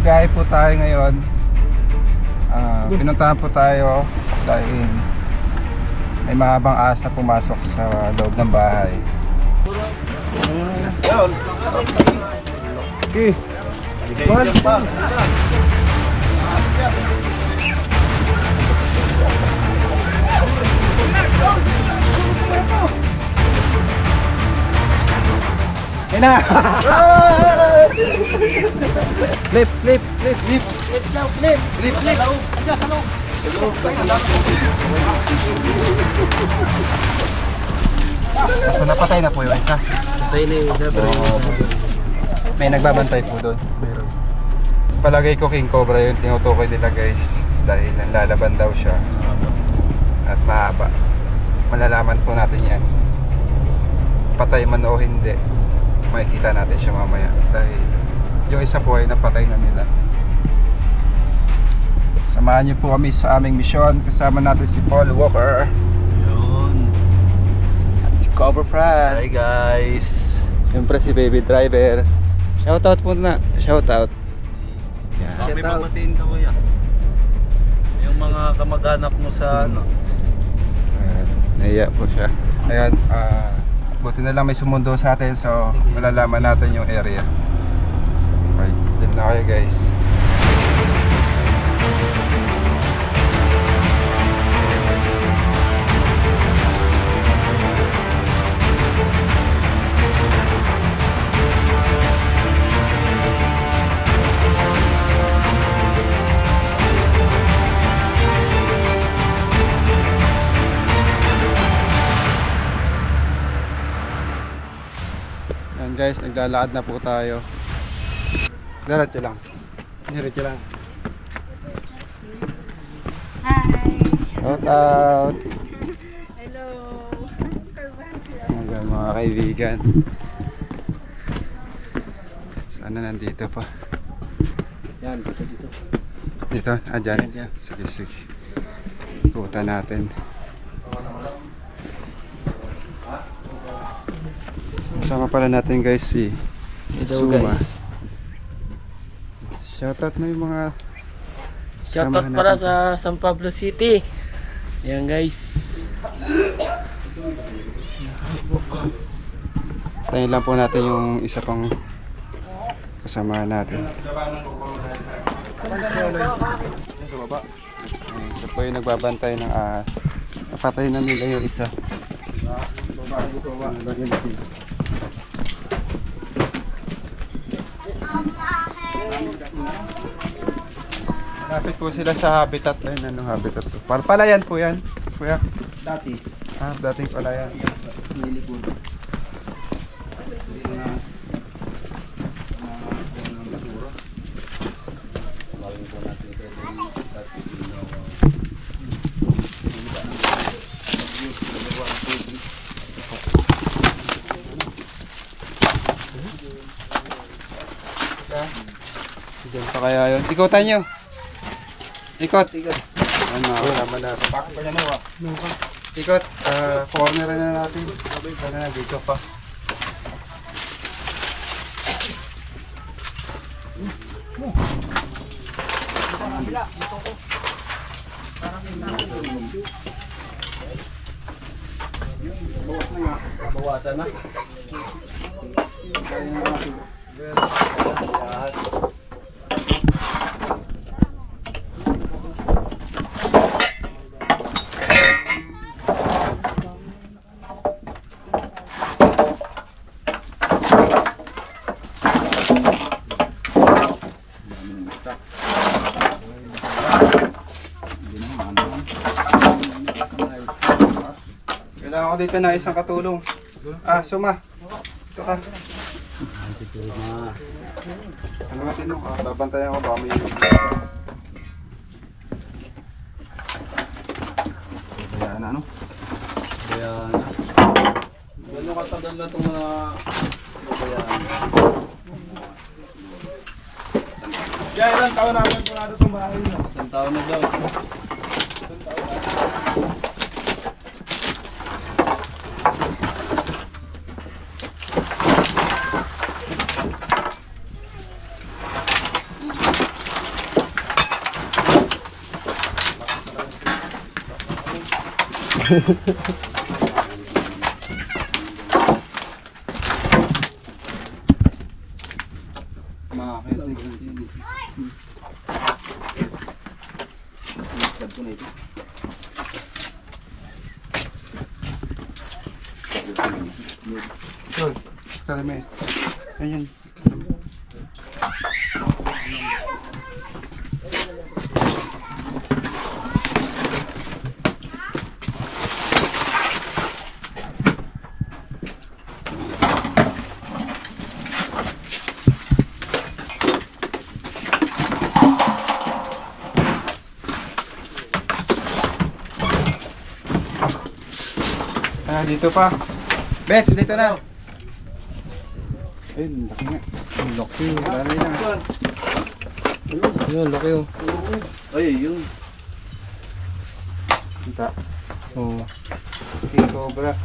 biyahe po tayo ngayon. Pinuntahan po tayo dahil may mahabang ahas na pumasok sa loob ng bahay. Okay. Ayun na! Flip! So napatay na po yung isa. Patay na yung isa, pero May nagbabantay po doon. meron. Palagay ko King Cobra yung tinutukoy nila guys. Dahil nanlalaban daw siya. At mahaba. Malalaman po natin yan. Patay man o hindi. Makikita natin siya mamaya. Dahil yung isa po ay napatay na nila. Samahan niyo po kami sa aming misyon. Kasama natin si Paul Walker. Yun. At si Cobra Pratt. Hi guys. Siyempre si Baby Driver. Shoutout po na. Shoutout. Yan. May pamatiin ka kuya. Yung mga kamag-anak mo sa ano. Ayan, nahiya po siya. Ayan, buti na lang may sumundo sa atin, so malalaman natin yung area. Okay, dito na kayo guys. Ayan guys, naglalakad na po tayo. Diretso lang. Diretso lang. Hi! Shout out! Hello! Ayan, mga kaibigan. Sana nandito pa. Yan, dito. Dito? Dyan? Yan. Sige. Ikutan natin. Kasama pala natin guys si Suma. Shoutout mo yung mga Shoutout kasamahan para natin. sa San Pablo City. Ayan guys. Tayo lang po natin yung isa pang kasamahan natin. Sa baba. Ito po yung nagbabantay ng ahas. Napatay na nila yung isa. Lapit po sila sa habitat. Ayun, anong habitat to? Palayan po yan, kuya. Dati. Dating palayan. Nilikod. Diyan pa kaya yun. Ikutan nyo. Ikot. Ano, kasama natin. Bakit pa yan mo ah? Ikot. Corner na natin. Sana na dito pa. Bawasan na. Kailangan ko dito na isang katulong. Suma. Ito ka. Ano natin nung babantayan ko baka may Ayan ano? Ayan. Gano'ng katagal na itong mga babayaan? Kaya ilang taon namin po natin itong bahay nyo? Isang taon na daw. Makakit na kasi yun. Itlog ko na ito. Yun, kalame. Ayan. Dito pa. Bet, dito na. Ayun, laki nga. Laki. Laki na. Ayun, laki oh. Ay, yun. Kita. Oo. King Cobra.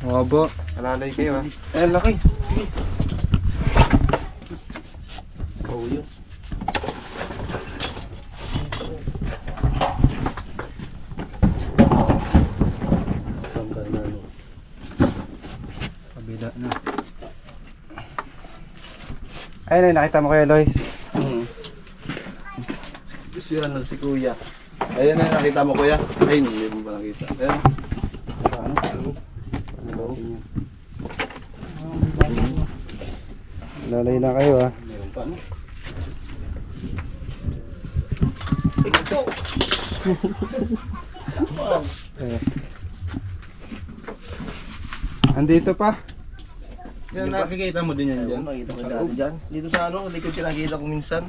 Haba. Alalay kayo ha. Ayan, laki. Oh, yun. Kabila na. Ayun, nakita mo kayo, Lois. Si Kuya. Ayan na, nakita mo Kuya. Ay, hindi mo ba nakita? Ayan. Lalay na kayo ha. Meron pa, no? Andito pa. Yan, nakikita mo din yan dyan. Makita ko dati dyan. Dito sa ano, likod siya nakikita ko minsan.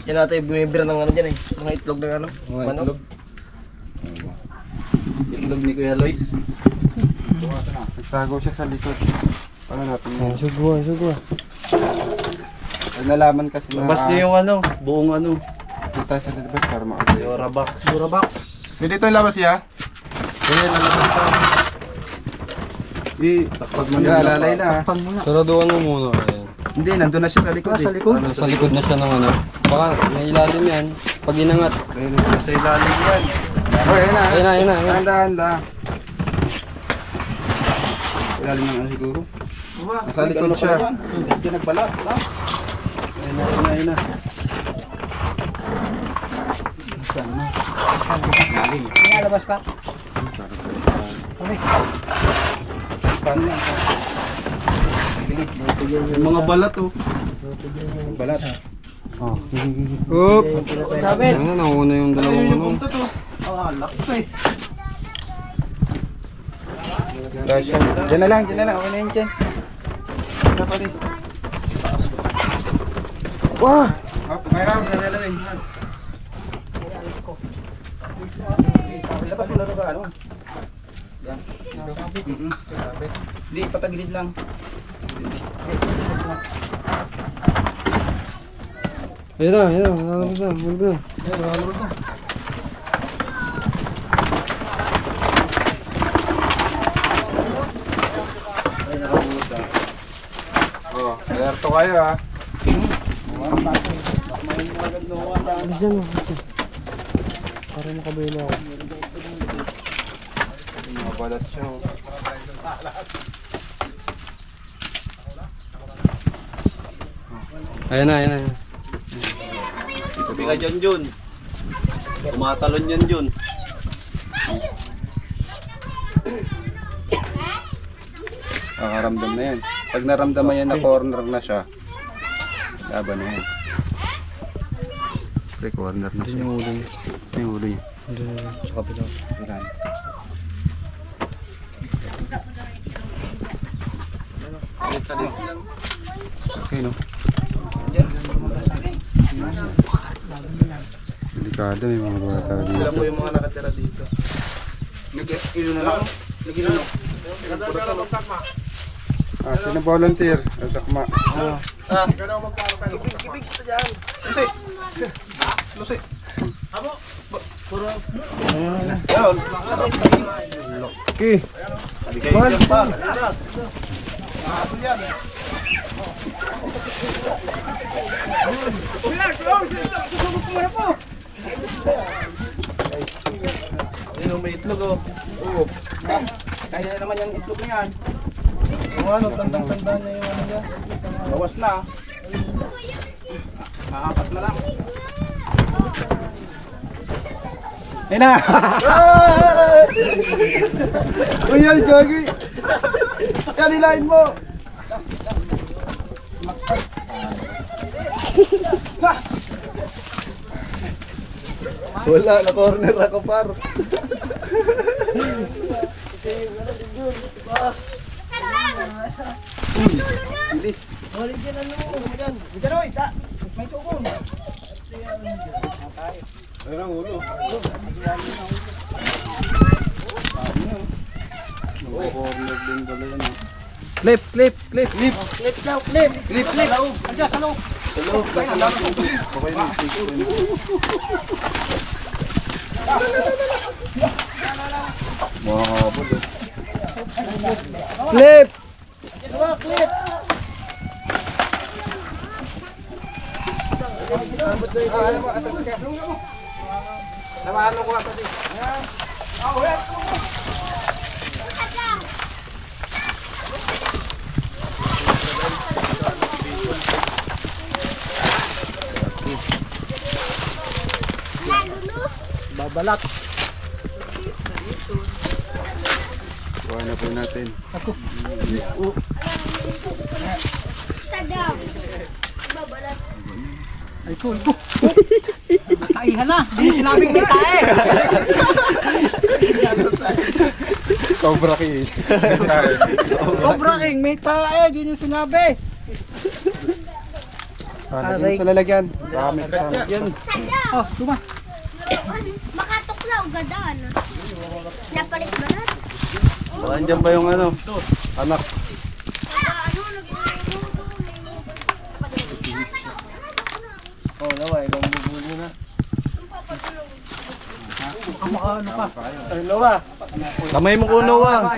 Yan natin bumibira ng ano dyan eh. Mga itlog ng ano. Manok. Itlog ni Kuya Lois. Nagtago siya sa likod. Paano natin yun? Sugwa, sugwa. Pag nalaman kasi na Labas niya yung ano, buong ano. punta sa labas para makabili. Yora box. Burabox. Pwede ito yung labas niya? Ayan, lalabas pa. Di, takpag mo Hindi, alalay na ha. Saraduan mo muna. Ayan. Hindi, nandun na siya sa likod Sa likod? Nasa likod na siya ng ano. Baka may ilalim yan. Pag inangat. Ayun. Sa ilalim yan. Oh, ayun na. Ayun na, ayun na. Ayun na. Tandaan lang. Ilalim ng ano siguro. Nasa likod siya. Hindi nagbalat. Ayun na, ayun na, ayun na. Nalabas pa. Yung mga balat oh. Balat. Oh, Oop! Sabi. Ayun na, nauna yung dalawang ano. to. Ang alak to eh. Diyan na lang, diyan na lang. Okay na yun dyan. Wala pa rin. Wah! Oh, kaya ka, nalalamin. Labas mo na ito sa ano. Hindi, patagilid lang. Ayun na, ayun na. Lalabas na, mulog na. Oh, alerto kayo ha. Alis dyan mo. Para makabila ako. Mga balat siya. Oh. Ayun na, ayun na. Sabi ka dyan, Jun. Tumatalon yan, Jun. Nakaramdam na yan. Pag naramdaman yan na corner na siya, laban na yan. Pre, corner na siya. Yung ulo niya. Yung ulo niya. Doon sa kabila. Ayan. Okay, no? Delikado, may mga bata Alam dito. mo yung mga nakatira dito. Ilo na lang. Nagilunok. Ah, sino volunteer? Takma. Ah, Ibig ito dyan. Lusi. Ayun. Okay. Sabi kayo dyan pa. Ayun, may itlog oh. Oo. Kaya naman yung itlog niyan. Yung ano, tandang-tanda niya yung ano niya. Bawas na. Maapat na lang. Ayun na! Uy, ay, gagi! Yan, hilahin mo! Wala, na-corner ako par. Bilis. Wala dyan ano. Dyan. Dyan oy. May tukong. Ayun ang ulo. Corner din pala yan. Clip, clip, clip, clip. Clip daw. Clip. Clip, clip. Andiyan, sa loob. Sa loob. Okay na. Mga kabul eh. Clip. Dalawa, clip. Ano mo? Atas ka. Samahan mo ko atas eh. Babalak. Kuha na po natin. Ay, cool. Taihan na. Hindi mo sinabing may tae. Cobra King. Cobra King, may tae. Hindi mo sinabi. Lagyan sa lalagyan. Baka may kasama. Yan. Oh, tuma. Makatuklaw gadaan. Napalit ba na? Baka andyan ba yung ano? Anak. Oh, naway. Kung bubul mo na. Ano pa? Ay, lawa. Kamay mo kuno ah.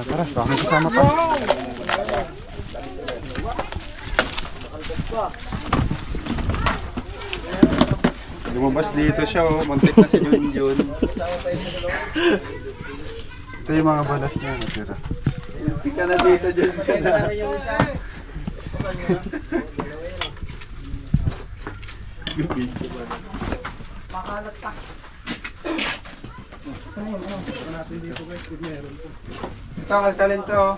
Tara, baka may kasama pa. Lumabas dito siya oh. Muntik na si Junjun. Ito yung mga balat niya. Natira. Hindi ka na dito dyan. Ito, alkalin to.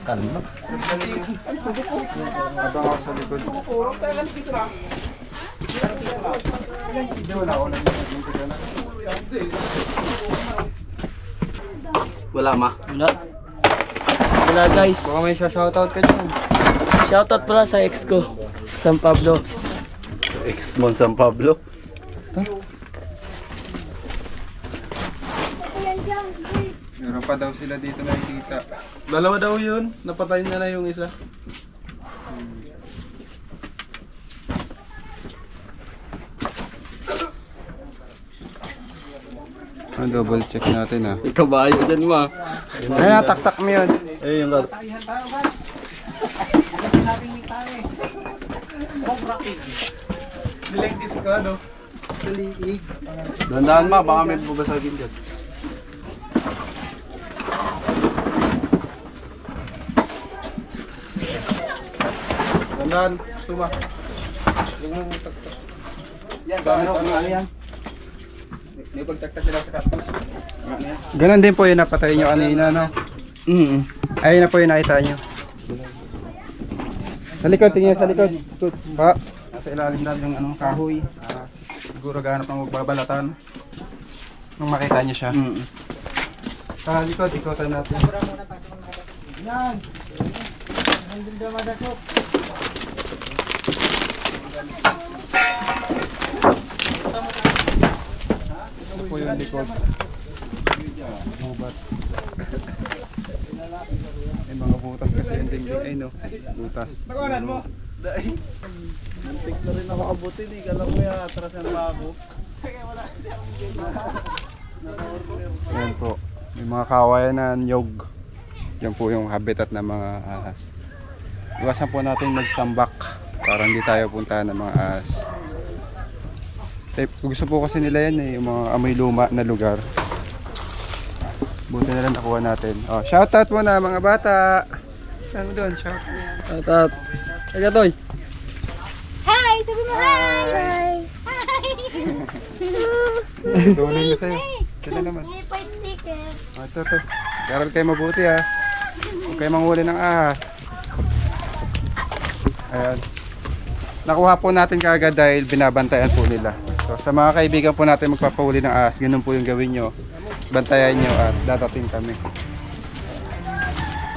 Kalma. Abang ako sa likod. Hindi, wala ako lang. Wala ma. Wala. Wala guys. Baka may shoutout ka dyan. Shoutout pala sa ex ko. Sa San Pablo. Ex-Mon San Pablo. Meron pa daw sila dito nakikita. Dalawa daw yun. Napatay na yung isa. Double check natin ah. Ikaw ba ayaw dyan ma? Ayan, taktak mo yun. Eh yung Nilengkis ka no? Dandaan ma, baka may bubasagin dyan. Dandaan, suma. Huwag mo taktak. Yan, ano yan? May pagtaktak sila sa cactus. Ganon din po yung napatay nyo kanina, no? Ayun na po yung nakita nyo. Sa likod, tingin sa likod. Pa. Nasa ilalim natin yung anong kahoy. Siguro gahanap ng magbabalatan. Nung makita nyo siya. Sa likod, ikotan natin. Yan. Nandun daw madakot. Ito po yung likod. Bubat. May mga butas kasi yung dingding. Ay no, butas. Nakuhanan mo? Dahil. Muntik na rin ako abutin eh. Kala mo yan, atrasan pa ako. Yan po. May mga kawayan na nyog. Yan po yung habitat ng mga ahas. Iwasan po natin magtambak para hindi tayo puntahan ng mga ahas. Gusto po kasi nila yan yung mga amoy luma na lugar. Buti na lang nakuha natin. Oh, shoutout muna mga bata. Ano doon? Shout. Tatat. Kaya Toy. Hi! Sabi mo hi! Tuloy na sa'yo. Sila naman. May pa sticker. Oh, ito. Karal kayo mabuti ha. Huwag kayo manghuli ng ahas. Ayan. Nakuha po natin kaagad dahil binabantayan po nila. So, sa mga kaibigan po natin magpapahuli ng ahas, ganun po yung gawin nyo. Bantayan nyo at dadating kami.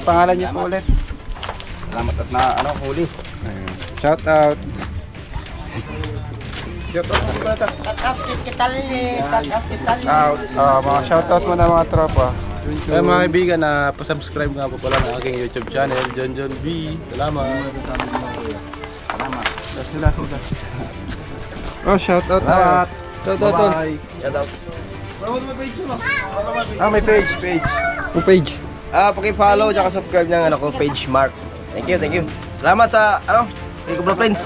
Pangalan niyo po ulit. Salamat at na huli. Ayan. Shout out. Shout out. Mga shout out mo na mga tropa. Kaya mga kaibigan na pa-subscribe nga po pala ng aking YouTube channel, John John B. Salamat. Sila. Oh, shout out na. Tatat. Tatat. Shout out. May page. Yung page. Paki-follow at subscribe ng ko page Mark. Thank you. Salamat sa kay Cobra Friends.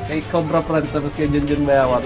Kay Cobra Friends, tapos kay John John Mayawat.